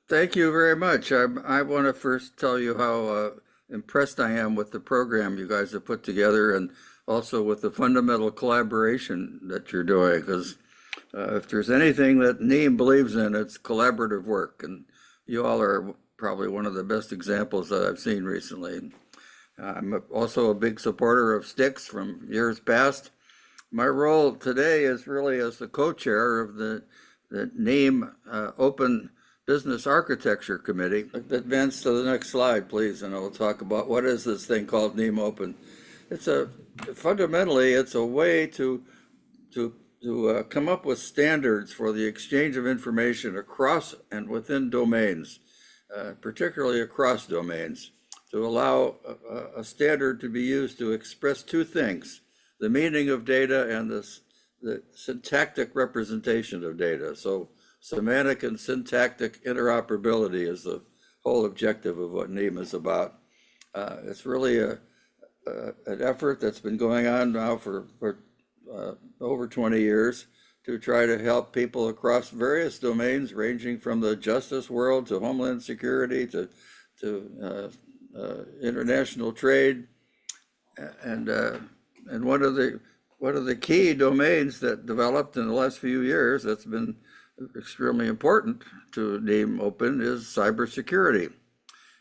Thank you very much. I want to first tell you how impressed I am with the program you guys have put together and also with the fundamental collaboration that you're doing. Because if there's anything that NIEM believes in, it's collaborative work. And you all are probably one of the best examples that I've seen recently. I'm also a big supporter of sticks from years past. My role today is really as the co-chair of the NIEM Open Business Architecture Committee. Advance to the next slide, please, and I'll talk about what is this thing called NIEMOpen. It's fundamentally it's a way to come up with standards for the exchange of information across and within domains, particularly across domains, to allow a standard to be used to express two things: the meaning of data and the syntactic representation of data. So semantic and syntactic interoperability is the whole objective of what NIEM is about. It's really an effort that's been going on now for over 20 years to try to help people across various domains, ranging from the justice world to homeland security to international trade, and one of the key domains that developed in the last few years that's been extremely important to NIEMOpen is cybersecurity.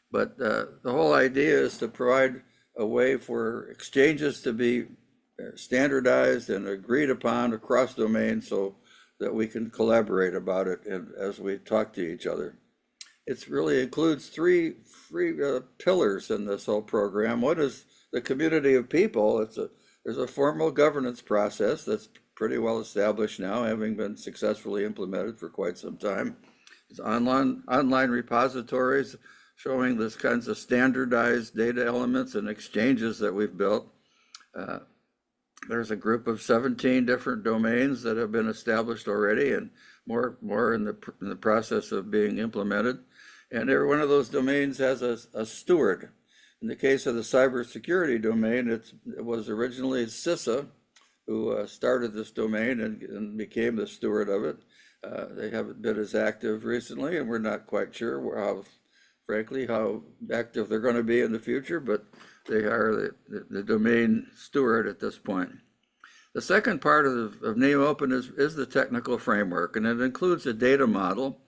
But the whole idea is to provide a way for exchanges to be standardized and agreed upon across domains so that we can collaborate about it and as we talk to each other. It really includes three pillars in this whole program. One is the community of people. There's a formal governance process that's pretty well established now, having been successfully implemented for quite some time. It's online repositories showing this kinds of standardized data elements and exchanges that we've built. There's a group of 17 different domains that have been established already, and more in the process of being implemented. And every one of those domains has a steward. In the case of the cybersecurity domain, it was originally CISA who started this domain and became the steward of it. They haven't been as active recently, and we're not quite sure frankly, how active they're going to be in the future, but they are the domain steward at this point. The second part of NIEMOpen is the technical framework, and it includes a data model.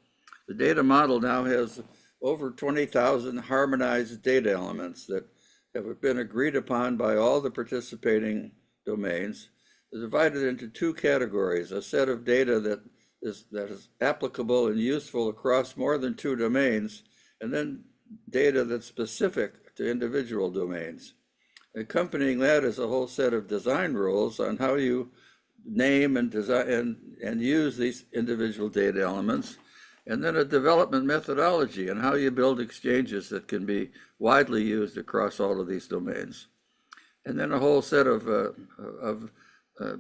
The data model now has over 20,000 harmonized data elements that have been agreed upon by all the participating domains. They're divided into two categories: a set of data that is applicable and useful across more than two domains, and then data that's specific to individual domains. Accompanying that is a whole set of design rules on how you name and design and use these individual data elements, and then a development methodology on how you build exchanges that can be widely used across all of these domains. And then a whole set of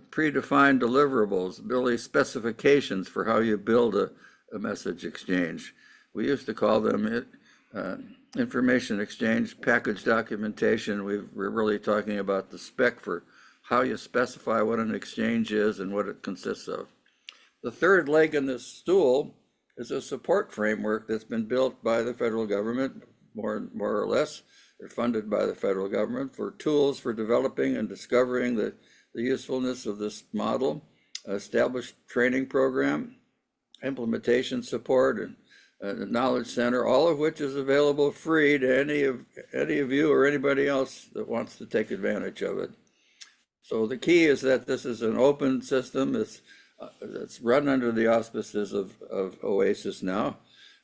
predefined deliverables, really specifications for how you build a message exchange. We used to call them information exchange package documentation. We're really talking about the spec for how you specify what an exchange is and what it consists of. The third leg in this stool is a support framework that's been built by the federal government, more or less. They're funded by the federal government for tools for developing and discovering the usefulness of this model, established training program, implementation support, and a knowledge center, all of which is available free to any of you or anybody else that wants to take advantage of it. So the key is that this is an open system that's run under the auspices of OASIS now.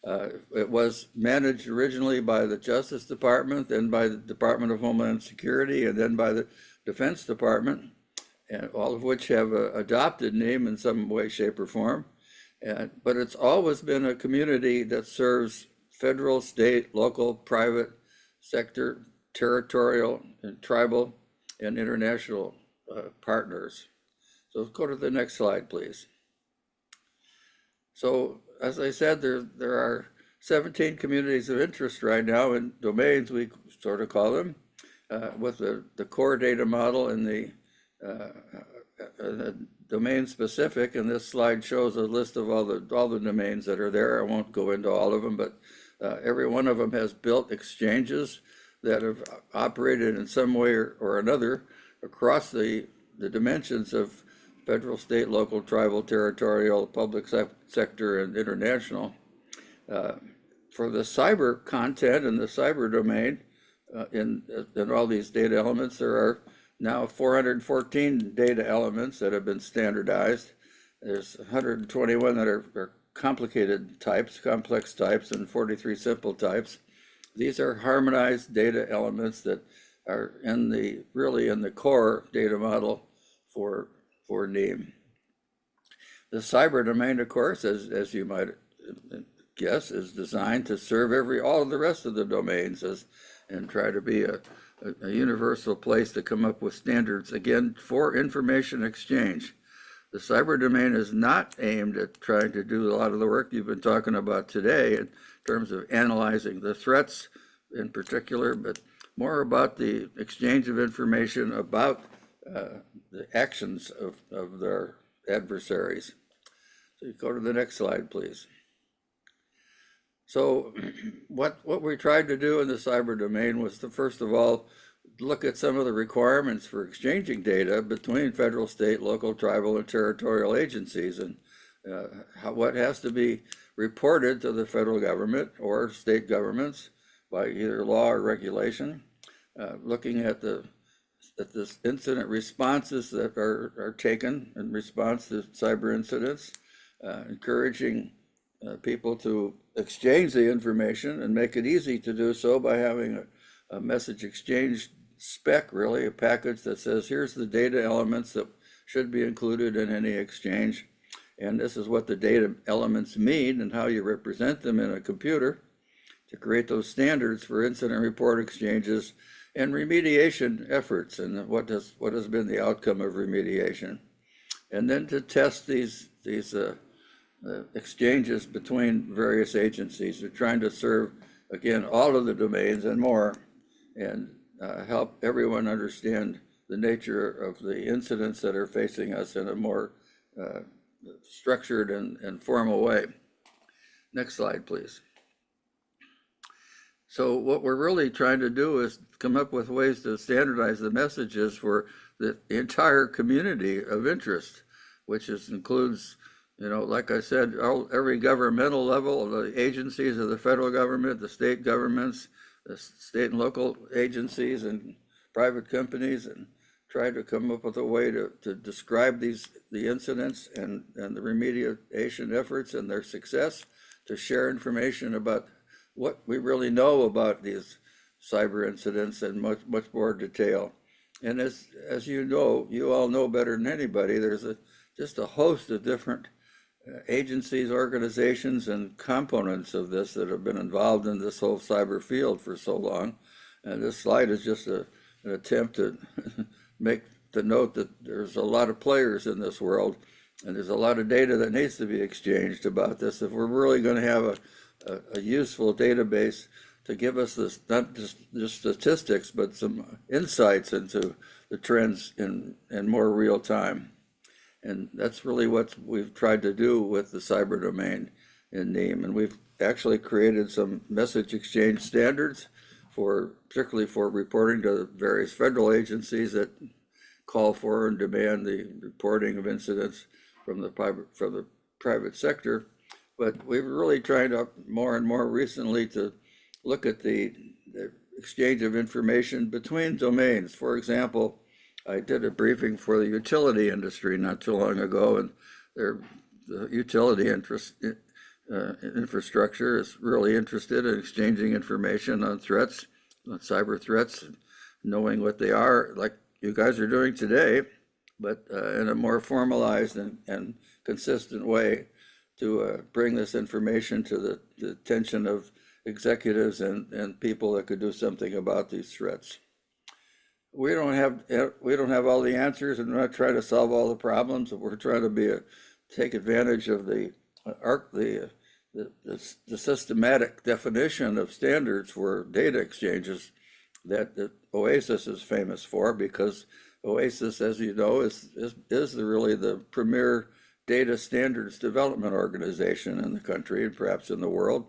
It was managed originally by the Justice Department, then by the Department of Homeland Security, and then by the Defense Department, and all of which have adopted NIEM in some way, shape, or form. But it's always been a community that serves federal, state, local, private sector, territorial, and tribal, and international partners. So let's go to the next slide, please. So as I said, there are 17 communities of interest right now in domains, we sort of call them, with the core data model and the domain specific, and this slide shows a list of all the domains that are there. I won't go into all of them, but every one of them has built exchanges that have operated in some way or another across the dimensions of federal, state, local, tribal, territorial, public sector, and international. For the cyber content and the cyber domain, in all these data elements, there are now 414 data elements that have been standardized. There's 121 that are complicated types, complex types, and 43 simple types. These are harmonized data elements that are really in the core data model for NIEM. The cyber domain, of course, as you might guess, is designed to serve all of the rest of the domains and try to be a universal place to come up with standards, again, for information exchange. The cyber domain is not aimed at trying to do a lot of the work you've been talking about today in terms of analyzing the threats in particular, but more about the exchange of information about the actions of their adversaries. So you go to the next slide, please. So what we tried to do in the cyber domain was to, first of all, look at some of the requirements for exchanging data between federal, state, local, tribal, and territorial agencies, and what has to be reported to the federal government or state governments by either law or regulation, looking at the incident responses that are taken in response to cyber incidents, encouraging people to exchange the information and make it easy to do so by having a message exchange spec, really, a package that says, here's the data elements that should be included in any exchange. And this is what the data elements mean and how you represent them in a computer to create those standards for incident report exchanges and remediation efforts, and what has been the outcome of remediation. And then to test these exchanges between various agencies. We're trying to serve, again, all of the domains and more, and help everyone understand the nature of the incidents that are facing us in a more structured and formal way. Next slide, please. So what we're really trying to do is come up with ways to standardize the messages for the entire community of interest, which includes, like I said, every governmental level, the agencies of the federal government, the state governments, the state and local agencies and private companies, and try to come up with a way to describe the incidents and the remediation efforts and their success, to share information about what we really know about these cyber incidents in much more detail. And as you know, you all know better than anybody, there's just a host of different agencies, organizations, and components of this that have been involved in this whole cyber field for so long. And this slide is just an attempt to make the note that there's a lot of players in this world, and there's a lot of data that needs to be exchanged about this if we're really going to have a useful database to give us this, not just statistics, but some insights into the trends in more real time. And that's really what we've tried to do with the cyber domain in NIEM. And we've actually created some message exchange standards particularly for reporting to various federal agencies that call for and demand the reporting of incidents from the private sector. But we're really trying to more and more recently to look at the exchange of information between domains. For example, I did a briefing for the utility industry not too long ago, and the utility infrastructure is really interested in exchanging information on threats, on cyber threats, knowing what they are, like you guys are doing today, but in a more formalized and consistent way to bring this information to the attention of executives and people that could do something about these threats. We don't have all the answers, and we're not trying to solve all the problems. We're trying to take advantage of the systematic definition of standards for data exchanges that OASIS is famous for, because OASIS, as you know, is really the premier data standards development organization in the country and perhaps in the world.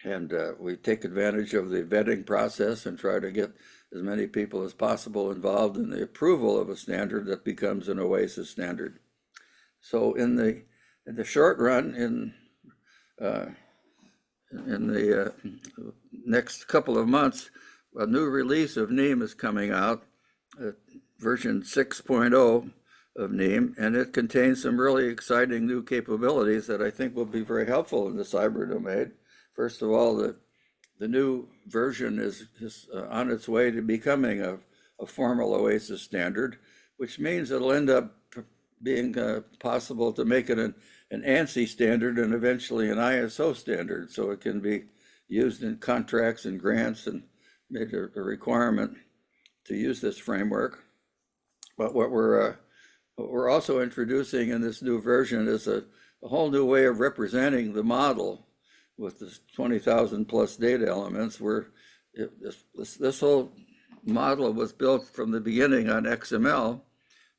And we take advantage of the vetting process and try to get as many people as possible involved in the approval of a standard that becomes an OASIS standard. So in the short run, in the next couple of months, a new release of NIEM is coming out, version 6.0 of NIEM, and it contains some really exciting new capabilities that I think will be very helpful in the cyber domain. First of all, the new version is on its way to becoming a formal OASIS standard, which means it'll end up being possible to make it an ANSI standard and eventually an ISO standard, so it can be used in contracts and grants and made a requirement to use this framework. But what we're also introducing in this new version is a whole new way of representing the model with this 20,000 plus data elements, where this whole model was built from the beginning on XML.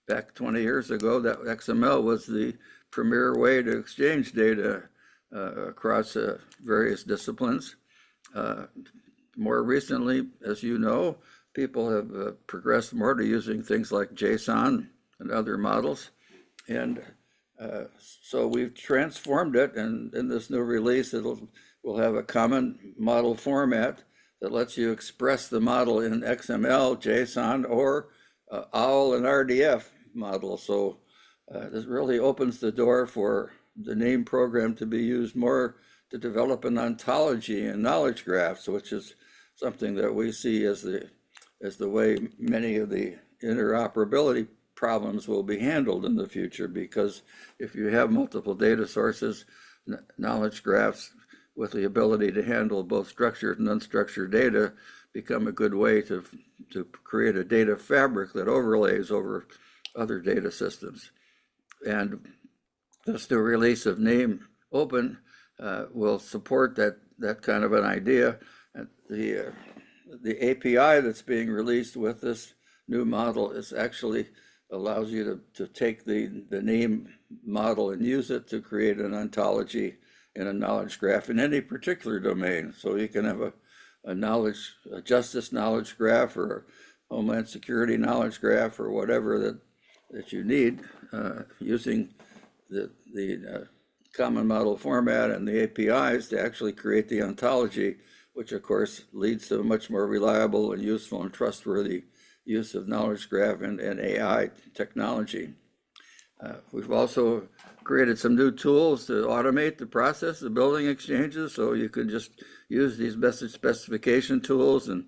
Back 20 years ago, that XML was the premier way to exchange data across various disciplines. More recently, as you know, people have progressed more to using things like JSON and other models. And so we've transformed it, and in this new release, we'll have a common model format that lets you express the model in XML, JSON, or OWL and RDF model. So this really opens the door for the NIEM program to be used more to develop an ontology and knowledge graphs, which is something that we see as the way many of the interoperability problems will be handled in the future, because if you have multiple data sources, knowledge graphs with the ability to handle both structured and unstructured data become a good way to create a data fabric that overlays over other data systems. And this new release of NIEMOpen will support that kind of an idea. The API that's being released with this new model is actually allows you to take the NIEM model and use it to create an ontology and a knowledge graph in any particular domain. So you can have a justice knowledge graph or a homeland security knowledge graph or whatever that you need using the common model format and the APIs to actually create the ontology, which of course leads to a much more reliable and useful and trustworthy use of knowledge graph and AI technology. We've also created some new tools to automate the process of building exchanges, so you could just use these message specification tools and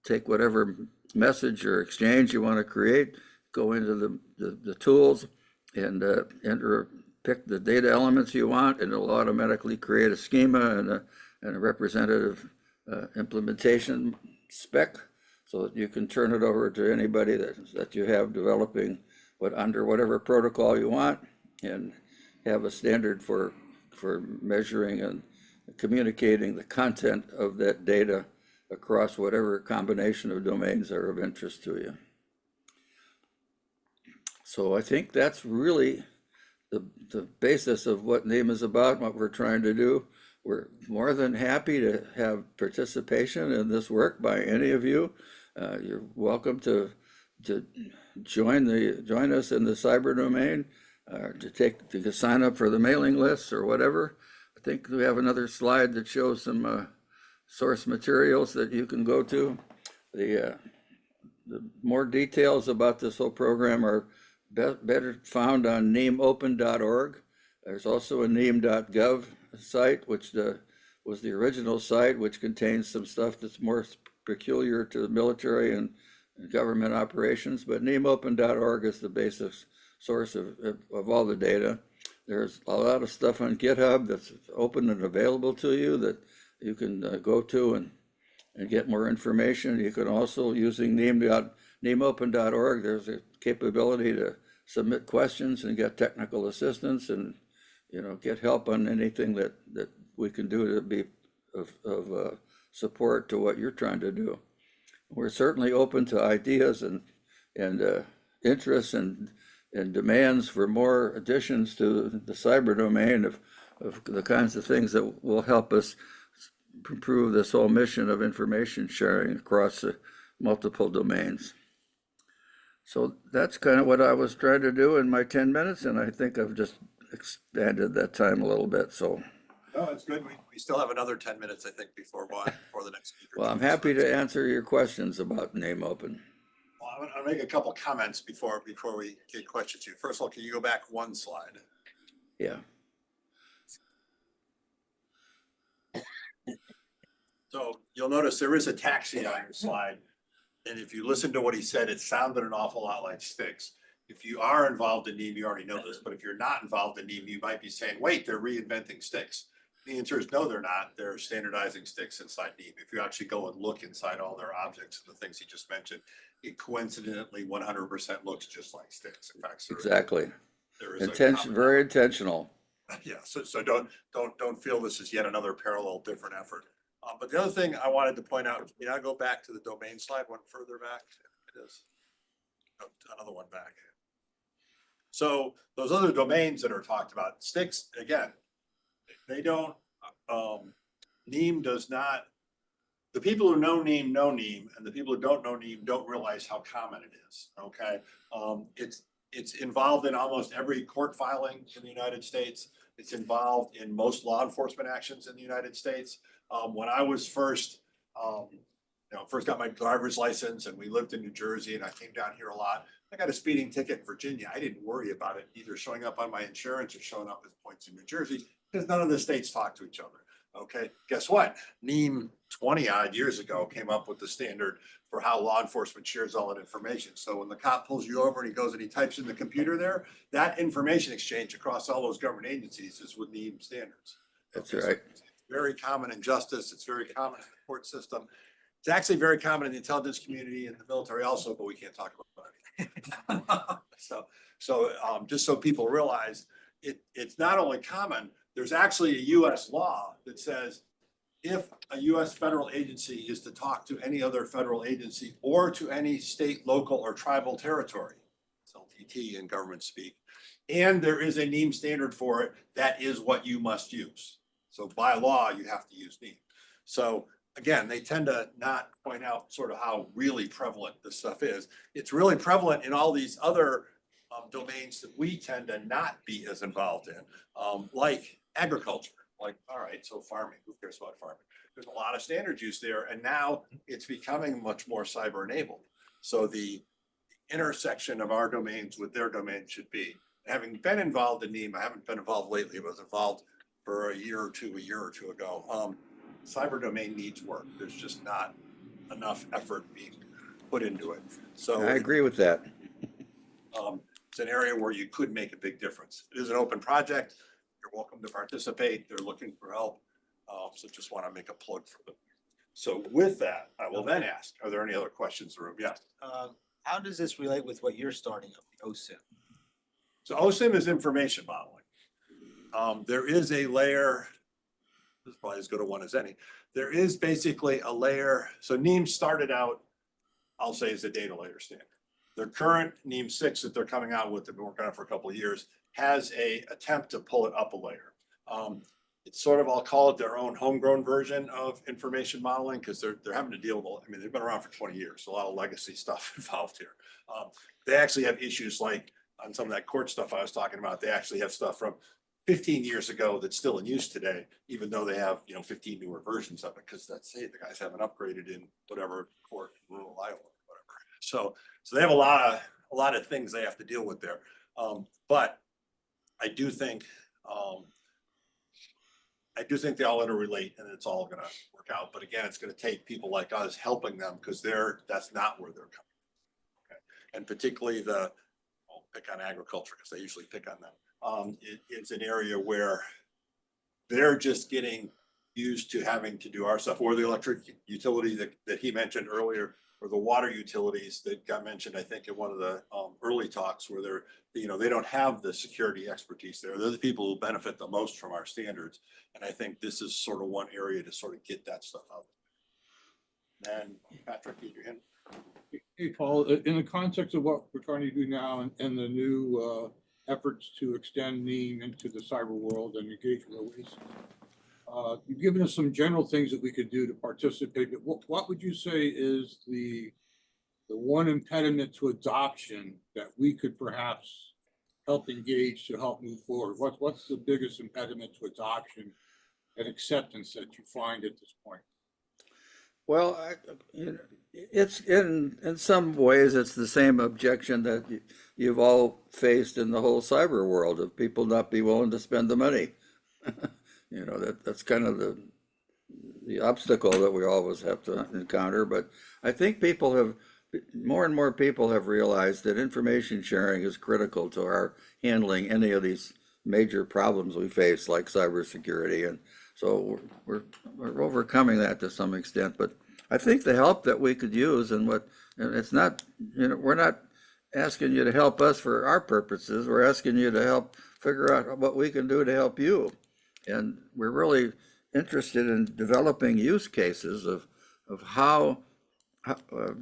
take whatever message or exchange you want to create, go into the tools and pick the data elements you want, and it'll automatically create a schema and a representative implementation spec, so that you can turn it over to anybody that you have developing under whatever protocol you want, and have a standard for measuring and communicating the content of that data across whatever combination of domains are of interest to you. So I think that's really the basis of what NIEM is about, what we're trying to do. We're more than happy to have participation in this work by any of you. You're welcome to join us in the cyber domain, to sign up for the mailing lists or whatever. I think we have another slide that shows some source materials that you can go to. The more details about this whole program are better found on NIEMOpen.org. There's also a NIEM.gov site, which was the original site, which contains some stuff that's more peculiar to the military and government operations, but NIEMOpen.org is the basic source of all the data. There's a lot of stuff on GitHub that's open and available to you that you can go to and get more information. You can also, using NIEMOpen.org, there's a capability to submit questions and get technical assistance and get help on anything that we can do to be of support to what you're trying to do. We're certainly open to ideas and and interest and demands for more additions to the cyber domain of the kinds of things that will help us improve this whole mission of information sharing across multiple domains. So that's kind of what I was trying to do in my 10 minutes, and I think I've just expanded that time a little bit. So, no, it's good. We still have another 10 minutes, I think, before the next speaker. well, I'm happy to answer your questions about NIEMOpen. Well, I'll make a couple comments before we get questions to you. First of all, can you go back one slide? Yeah. So you'll notice there is a taxi on your slide. And if you listen to what he said, it sounded an awful lot like sticks. If you are involved in NIEM, you already know this, but if you're not involved in NIEM, you might be saying, wait, they're reinventing sticks. The answer is no, they're not. They're standardizing sticks inside NIEM. If you actually go and look inside all their objects, the things he just mentioned, it coincidentally 100% looks just like sticks. In fact, Exactly. there is very intentional. Yeah, so don't feel this is yet another parallel different effort. But the other thing I wanted to point out, you know, I go back to the domain slide, one further back. It is another one back. So those other domains that are talked about, sticks, again, they don't, NIEM does not, the people who know NIEM, and the people who don't know NIEM don't realize how common it is, okay? It's involved in almost every court filing in the United States. It's involved in most law enforcement actions in the United States. When I was first got my driver's license and we lived in New Jersey and I came down here a lot, I got a speeding ticket in Virginia. I didn't worry about it either showing up on my insurance or showing up as points in New Jersey because none of the states talk to each other. Okay, guess what? NIEM 20 odd years ago came up with the standard for how law enforcement shares all that information. So when the cop pulls you over and he goes and he types in the computer there, that information exchange across all those government agencies is with NIEM standards. That's right. So it's very common in justice. It's very common in the court system. It's actually very common in the intelligence community and the military also, but we can't talk about it. So just so people realize, it's not only common, there's actually a US law that says if a US federal agency is to talk to any other federal agency or to any state, local, or tribal territory, it's LTT in government speak, and there is a NIEM standard for it, that is what you must use. So by law, you have to use NIEM. So again, they tend to not point out sort of how really prevalent this stuff is. It's really prevalent in all these other domains that we tend to not be as involved in, like agriculture. Like, all right, so farming, who cares about farming? There's a lot of standards used there, and now it's becoming much more cyber enabled. So the intersection of our domains with their domain should be. Having been involved in NIEM, I haven't been involved lately, but was involved for a year or two ago. Cyber domain needs work. There's just not enough effort being put into it. So I agree with that. It's an area where you could make a big difference. It is an open project. You're welcome to participate. They're looking for help. So just want to make a plug for them. So with that, I will then ask, are there any other questions in the room? Yes. How does this relate with what you're starting up, the OSIM? So OSIM is information modeling. There is a layer, this is probably as good a one as any. There is basically a layer. So NIEM started out, I'll say, as a data layer standard. Their current NIEM 6 that they're coming out with, they've been working on it for a couple of years, has a attempt to pull it up a layer. It's sort of, I'll call it their own homegrown version of information modeling because they're having to deal with, I mean, they've been around for 20 years, so a lot of legacy stuff involved here. They actually have issues like on some of that court stuff I was talking about, they actually have stuff from 15 years ago that's still in use today, even though they have, 15 newer versions of it, because that's, hey, the guys haven't upgraded in whatever court in rural Iowa or whatever. So they have a lot of things they have to deal with there. But I do think they all interrelate and it's all going to work out. But again, it's going to take people like us helping them because that's not where they're coming from. Okay. And particularly I'll pick on agriculture because I usually pick on them. It's an area where they're just getting used to having to do our stuff, or the electric utility that he mentioned earlier, or the water utilities that got mentioned, I think, in one of the early talks where they don't have the security expertise there. They're the people who benefit the most from our standards. And I think this is sort of one area to sort of get that stuff out. And Patrick, need your hand. Hey, Paul, in the context of what we're trying to do now and the new efforts to extend NIEM into the cyber world and engage with OASIS, you've given us some general things that we could do to participate, but what would you say is the one impediment to adoption that we could perhaps help engage to help move forward? What's the biggest impediment to adoption and acceptance that you find at this point? Well, it's in some ways it's the same objection that you've all faced in the whole cyber world of people not be willing to spend the money. That's kind of the obstacle that we always have to encounter. But I think more and more people have realized that information sharing is critical to our handling any of these major problems we face, like cybersecurity. And so we're overcoming that to some extent. But I think the help that we could use, and it's not, we're not asking you to help us for our purposes. We're asking you to help figure out what we can do to help you. And we're really interested in developing use cases of how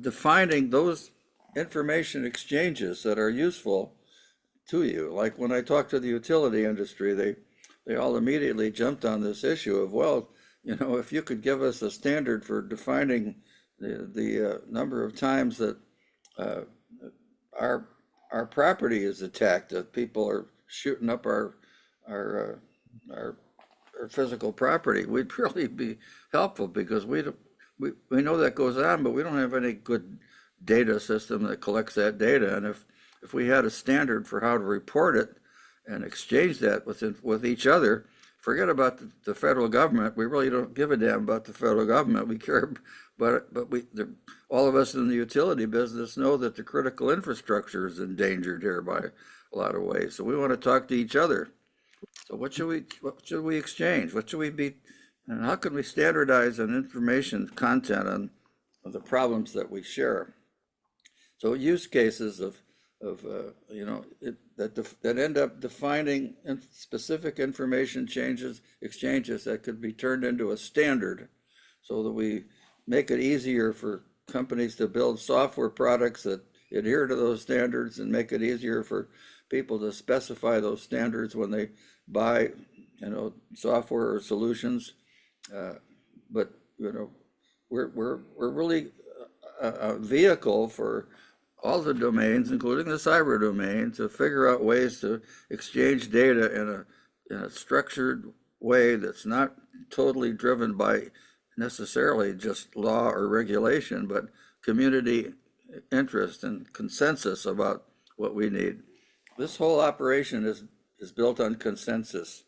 defining those information exchanges that are useful to you. Like when I talked to the utility industry, they all immediately jumped on this issue of, well, if you could give us a standard for defining the number of times that our property is attacked, that people are shooting up our physical property, we'd really be helpful, because we know that goes on, but we don't have any good data system that collects that data. And if we had a standard for how to report it and exchange that with each other, forget about the federal government. We really don't give a damn about the federal government. We care, but all of us in the utility business know that the critical infrastructure is endangered here by a lot of ways. So we want to talk to each other. So what should we exchange? What should we be, and how can we standardize an information content on the problems that we share? So use cases that end up defining specific information exchanges that could be turned into a standard, so that we make it easier for companies to build software products that adhere to those standards, and make it easier for people to specify those standards when they buy, software or solutions. But we're really a vehicle for all the domains, including the cyber domain, to figure out ways to exchange data in a structured way that's not totally driven by necessarily just law or regulation, but community interest and consensus about what we need. This whole operation is built on consensus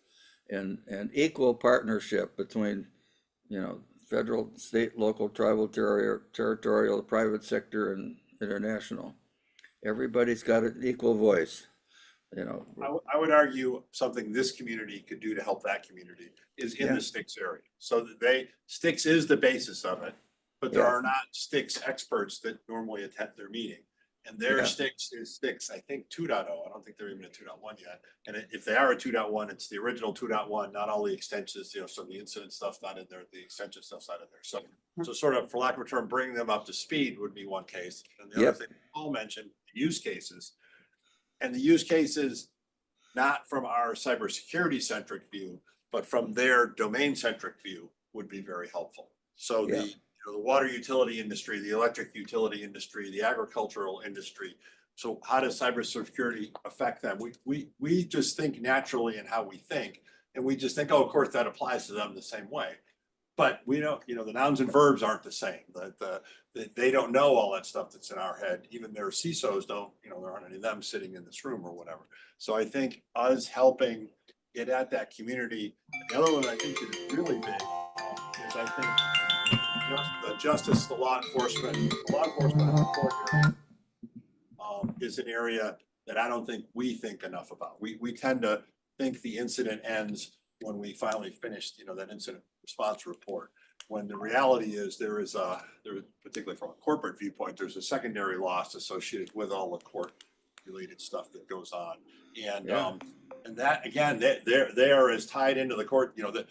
and equal partnership between, federal, state, local, tribal, territorial, private sector, and international. Everybody's got an equal voice. I would argue something this community could do to help that community is in the sticks area. So that sticks is the basis of it, but there are not sticks experts that normally attend their meeting. And their sticks is sticks, I think 2.0. I don't think they're even at 2.1 yet. And if they are at 2.1, it's the original 2.1, not all the extensions, so the incident stuff's not in there, the extension stuff's not in there. So sort of, for lack of a term, bringing them up to speed would be one case. And the other thing Paul mentioned, use cases. And the use cases, not from our cybersecurity centric view, but from their domain centric view, would be very helpful. So the water utility industry, the electric utility industry, the agricultural industry. So how does cybersecurity affect them? We just think naturally in how we think, and we just think, oh, of course that applies to them the same way. But we don't, the nouns and verbs aren't the same. They don't know all that stuff that's in our head. Even their CISOs don't, there aren't any of them sitting in this room or whatever. So I think us helping get at that community. The other one I think is really big is I think the justice, the law enforcement is an area that I don't think we think enough about. We tend to think the incident ends when we finally finished, that incident response report. When the reality is there is particularly from a corporate viewpoint, there's a secondary loss associated with all the court related stuff that goes on. And that again, they are as tied into the court, the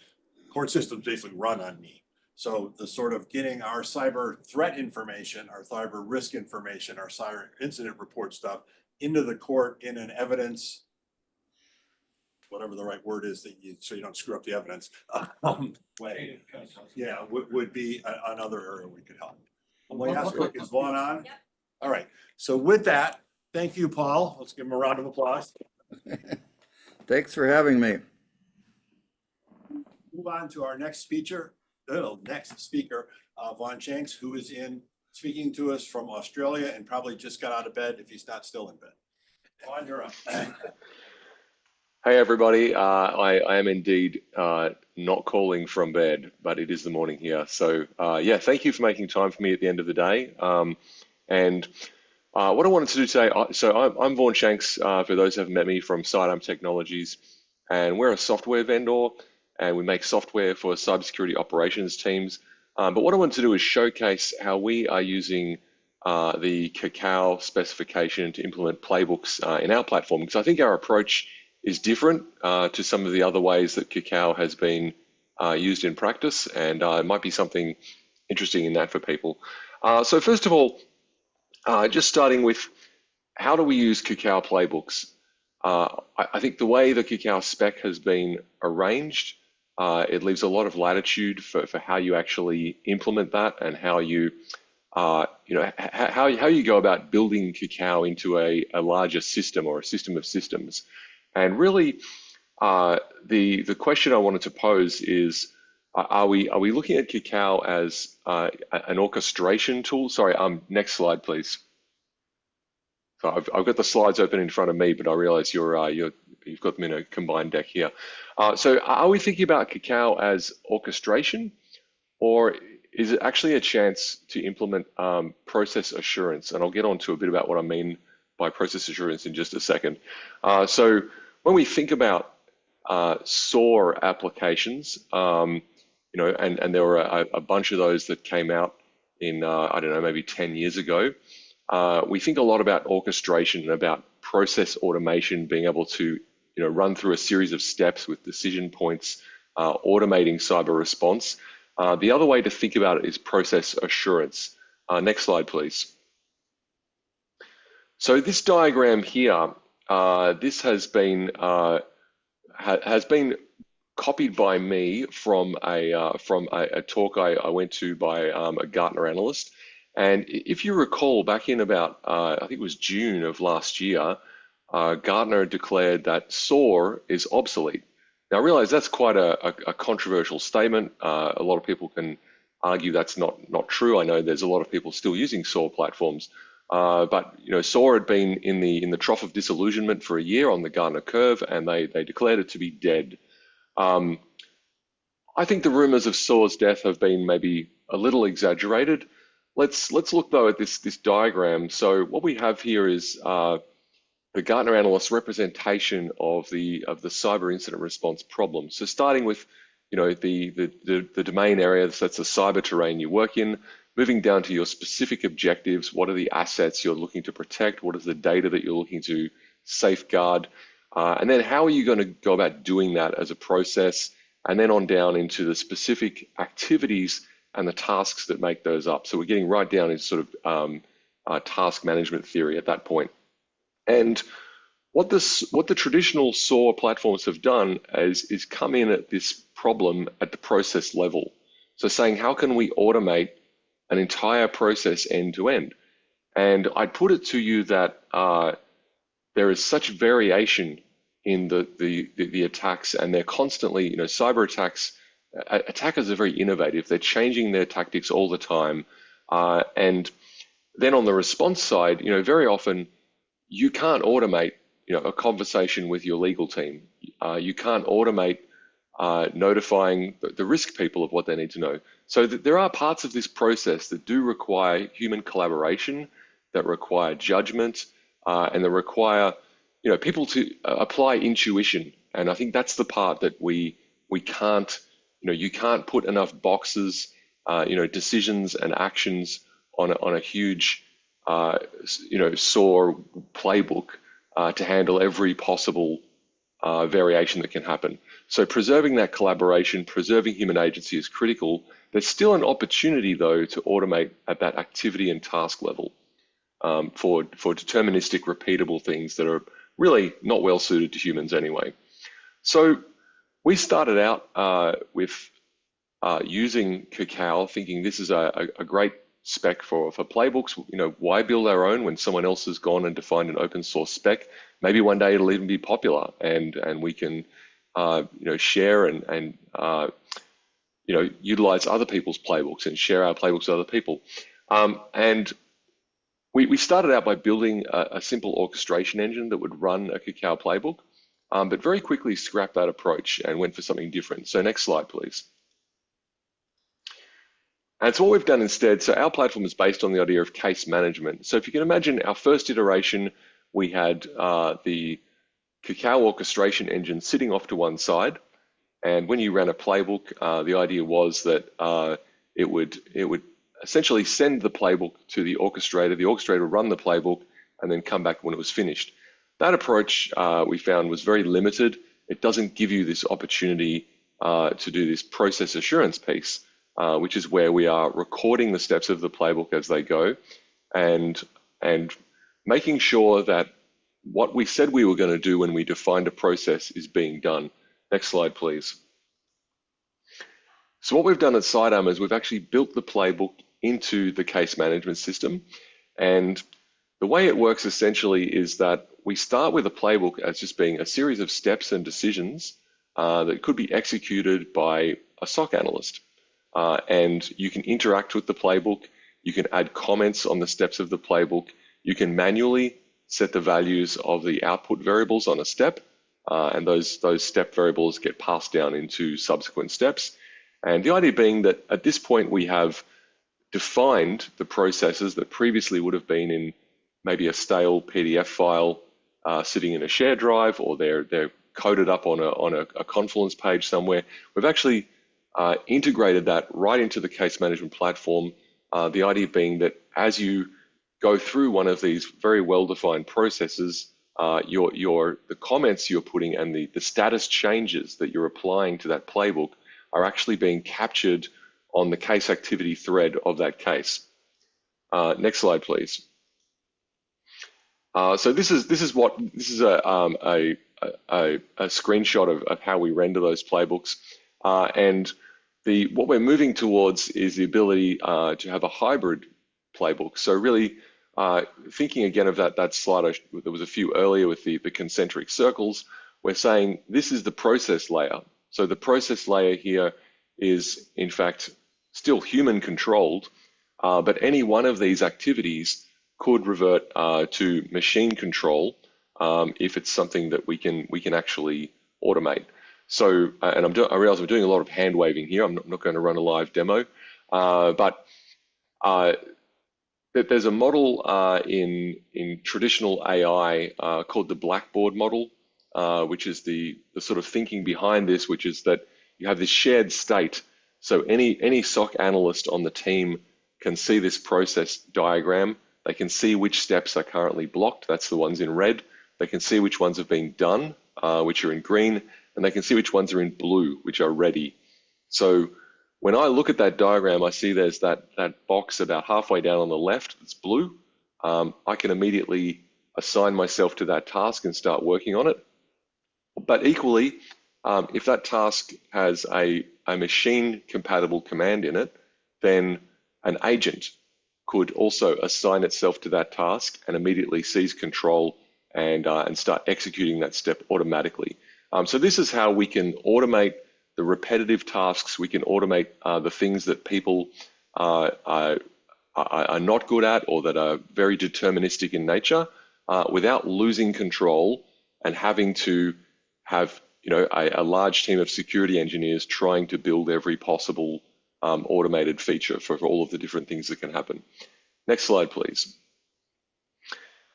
court systems basically run on me. So the sort of getting our cyber threat information, our cyber risk information, our cyber incident report stuff into the court in an evidence, whatever the right word is that you, so you don't screw up the evidence, way. Yeah, would be another area we could help. I'm gonna ask quick, is Vaughn on? Yep. All right, so with that, thank you, Paul. Let's give him a round of applause. Thanks for having me. Move on to our next speaker, Vaughn Shanks, who is speaking to us from Australia and probably just got out of bed if he's not still in bed. Vaughn, you're up. Hey everybody, I am indeed not calling from bed, but it is the morning here. So yeah, thank you for making time for me at the end of the day. And what I wanted to do today, so I'm Vaughn Shanks, for those who haven't met me, from Cydarm Technologies, and we're a software vendor and we make software for cybersecurity operations teams. But what I want to do is showcase how we are using the Cacao specification to implement playbooks in our platform, because I think our approach is different to some of the other ways that Cacao has been used in practice, and it might be something interesting in that for people. So first of all, just starting with how do we use Cacao playbooks? I think the way the Cacao spec has been arranged, it leaves a lot of latitude for how you actually implement that, and how you, how you go about building Cacao into a larger system or a system of systems. And really, the question I wanted to pose is, are we looking at Cacao as an orchestration tool? Sorry, next slide, please. So I've got the slides open in front of me, but I realize you've got them in a combined deck here. So are we thinking about Cacao as orchestration, or is it actually a chance to implement process assurance? And I'll get on to a bit about what I mean by process assurance in just a second. So when we think about SOAR applications, and there were a bunch of those that came out in, I don't know, maybe 10 years ago, we think a lot about orchestration and about process automation, being able to run through a series of steps with decision points, automating cyber response. The other way to think about it is process assurance. Next slide, please. So this diagram here, this has been copied by me from a talk I went to by a Gartner analyst. And if you recall, back in about I think it was June of last year, Gartner declared that SOAR is obsolete. Now I realize that's quite a controversial statement. A lot of people can argue that's not true. I know there's a lot of people still using SOAR platforms. But SOAR had been in the trough of disillusionment for a year on the Gartner curve, and they declared it to be dead. I think the rumors of SOAR's death have been maybe a little exaggerated. Let's look though at this diagram. So what we have here is the Gartner analyst's representation of the cyber incident response problem. So starting with the domain area, so that's the cyber terrain you work in. Moving down to your specific objectives, what are the assets you're looking to protect? What is the data that you're looking to safeguard? And then how are you going to go about doing that as a process? And then on down into the specific activities and the tasks that make those up. So we're getting right down into sort of task management theory at that point. And what the traditional SOAR platforms have done is come in at this problem at the process level. So saying, how can we automate an entire process end to end? And I'd put it to you that there is such variation in the attacks, and they're constantly, cyber attacks, attackers are very innovative. They're changing their tactics all the time. And then on the response side, very often you can't automate, a conversation with your legal team. You can't automate notifying the risk people of what they need to know. So there are parts of this process that do require human collaboration, that require judgment, and that require people to apply intuition. And I think that's the part that we can't, you can't put enough boxes, decisions and actions on a huge SOAR playbook to handle every possible variation that can happen. So preserving that collaboration, preserving human agency is critical. There's still an opportunity, though, to automate at that activity and task level for deterministic, repeatable things that are really not well suited to humans anyway. So we started out with using Cacao, thinking this is a great spec for playbooks. You know, why build our own when someone else has gone and defined an open source spec? Maybe one day it'll even be popular, and we can share and utilize other people's playbooks and share our playbooks with other people. And we started out by building a simple orchestration engine that would run a Cacao playbook, but very quickly scrapped that approach and went for something different. So next slide, please. And so what we've done instead, so our platform is based on the idea of case management. So if you can imagine our first iteration, we had the Cacao orchestration engine sitting off to one side. And when you ran a playbook, the idea was that it would essentially send the playbook to the orchestrator. The orchestrator would run the playbook and then come back when it was finished. That approach we found was very limited. It doesn't give you this opportunity to do this process assurance piece, which is where we are recording the steps of the playbook as they go and making sure that what we said we were going to do when we defined a process is being done. Next slide, please. So what we've done at Cydarm is we've actually built the playbook into the case management system. And the way it works essentially is that we start with a playbook as just being a series of steps and decisions that could be executed by a SOC analyst. And you can interact with the playbook. You can add comments on the steps of the playbook. You can manually set the values of the output variables on a step, and those step variables get passed down into subsequent steps. And the idea being that at this point we have defined the processes that previously would have been in maybe a stale PDF file sitting in a shared drive, or they're coded up on a Confluence page somewhere. We've actually integrated that right into the case management platform. The idea being that as you go through one of these very well-defined processes, the comments you're putting and the status changes that you're applying to that playbook are actually being captured on the case activity thread of that case. Next slide, please. So this is a screenshot of how we render those playbooks, and what we're moving towards is the ability to have a hybrid playbook. So really thinking again of that slide there was a few earlier with the concentric circles, we're saying this is the process layer. So the process layer here is in fact still human controlled, but any one of these activities could revert to machine control if it's something that we can actually automate. So, and I realize I'm doing a lot of hand waving here. I'm not going to run a live demo, but there's a model in traditional AI called the Blackboard model, which is the sort of thinking behind this, which is that you have this shared state. So any SOC analyst on the team can see this process diagram. They can see which steps are currently blocked. That's the ones in red. They can see which ones have been done, which are in green, and they can see which ones are in blue, which are ready. So when I look at that diagram, I see there's that box about halfway down on the left that's blue. I can immediately assign myself to that task and start working on it. But equally, if that task has a machine compatible command in it, then an agent could also assign itself to that task and immediately seize control and start executing that step automatically. So this is how we can automate the repetitive tasks. We can automate the things that people are not good at or that are very deterministic in nature without losing control and having to have a large team of security engineers trying to build every possible automated feature for all of the different things that can happen. Next slide, please.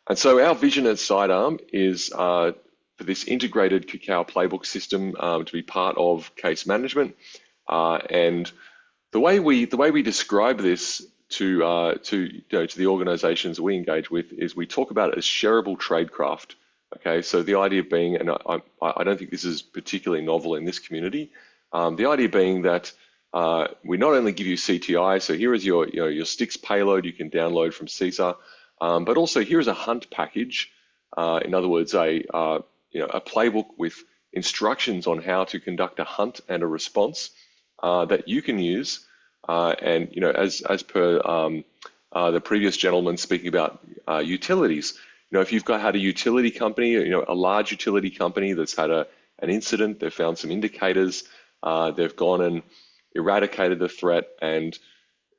And so our vision at Cydarm is for this integrated Cacao playbook system to be part of case management. And the way we describe this to the organizations we engage with is we talk about it as shareable tradecraft Okay, so the idea being, and I don't think this is particularly novel in this community, the idea being that we not only give you CTI, so here is your your sticks payload you can download from CISA, but also here is a hunt package. In other words, a playbook with instructions on how to conduct a hunt and a response that you can use. And as per the previous gentleman speaking about utilities, if you've had a utility company, a large utility company that's had an incident, they've found some indicators, they've gone and eradicated the threat and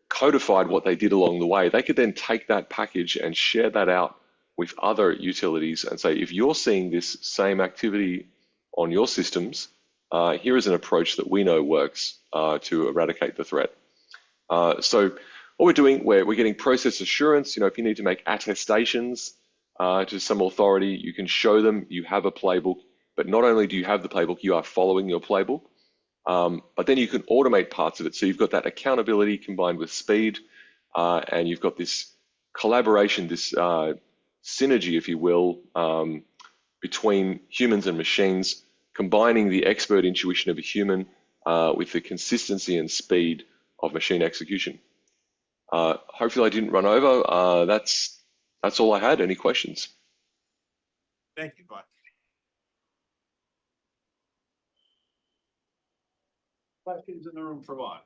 codified what they did along the way, they could then take that package and share that out with other utilities and say, if you're seeing this same activity on your systems, here is an approach that we know works to eradicate the threat. So what we're doing, we're getting process assurance. If you need to make attestations to some authority, you can show them you have a playbook, but not only do you have the playbook, you are following your playbook. But then you can automate parts of it. So you've got that accountability combined with speed, and you've got this collaboration, this synergy, if you will, between humans and machines, combining the expert intuition of a human with the consistency and speed of machine execution. Hopefully I didn't run over. That's all I had. Any questions? Thank you, Vaughn. Questions in the room for Vaughn?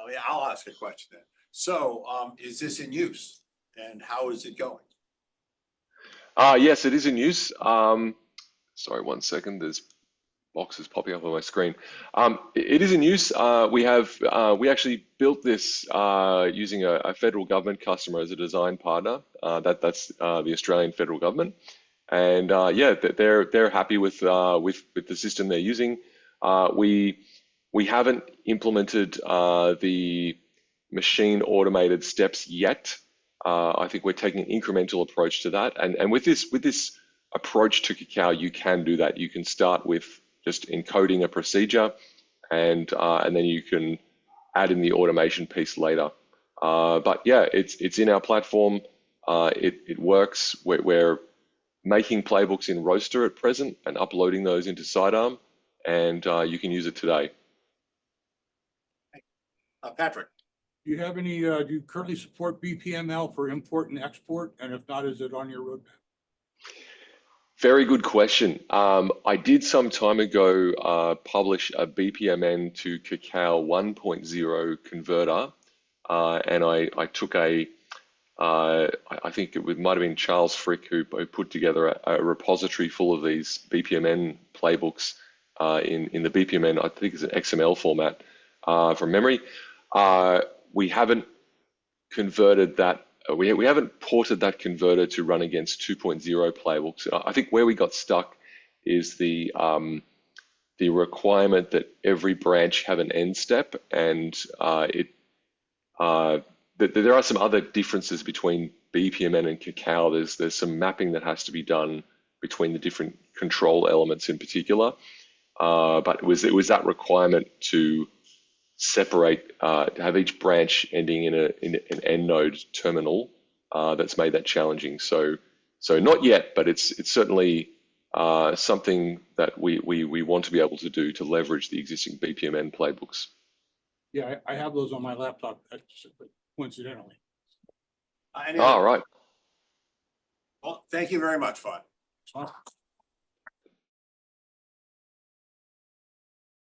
Yeah, I'll ask a question then. So, is this in use, and how is it going? Yes, it is in use. Sorry, 1 second. There's boxes popping up on my screen. It is in use. We actually built this using a federal government customer as a design partner. That's the Australian federal government, and yeah, they're happy with the system they're using. We haven't implemented the machine automated steps yet. I think we're taking an incremental approach to that, and with this approach to cacao, you can do that. You can start with just encoding a procedure, and then you can add in the automation piece later. But yeah, it's in our platform. It works. We're making playbooks in Roaster at present and uploading those into Cydarm, and you can use it today. Patrick. Do you have any, do you currently support BPML for import and export? And if not, is it on your roadmap? Very good question. I did some time ago publish a BPMN to Cacao 1.0 converter, and I took I think it might have been Charles Frick who put together a repository full of these BPMN playbooks in the BPMN, I think it's an XML format from memory. We haven't converted that. We haven't ported that converter to run against 2.0 playbooks. I think where we got stuck is the requirement that every branch have an end step, and there are some other differences between BPMN and Cacao. There's some mapping that has to be done between the different control elements in particular. But it was that requirement to separate, to have each branch ending in an end node terminal that's made that challenging. So not yet, but it's certainly something that we want to be able to do to leverage the existing BPMN playbooks. Yeah, I have those on my laptop, coincidentally. Any All other- right. Well, thank you very much, Vaughn. Awesome.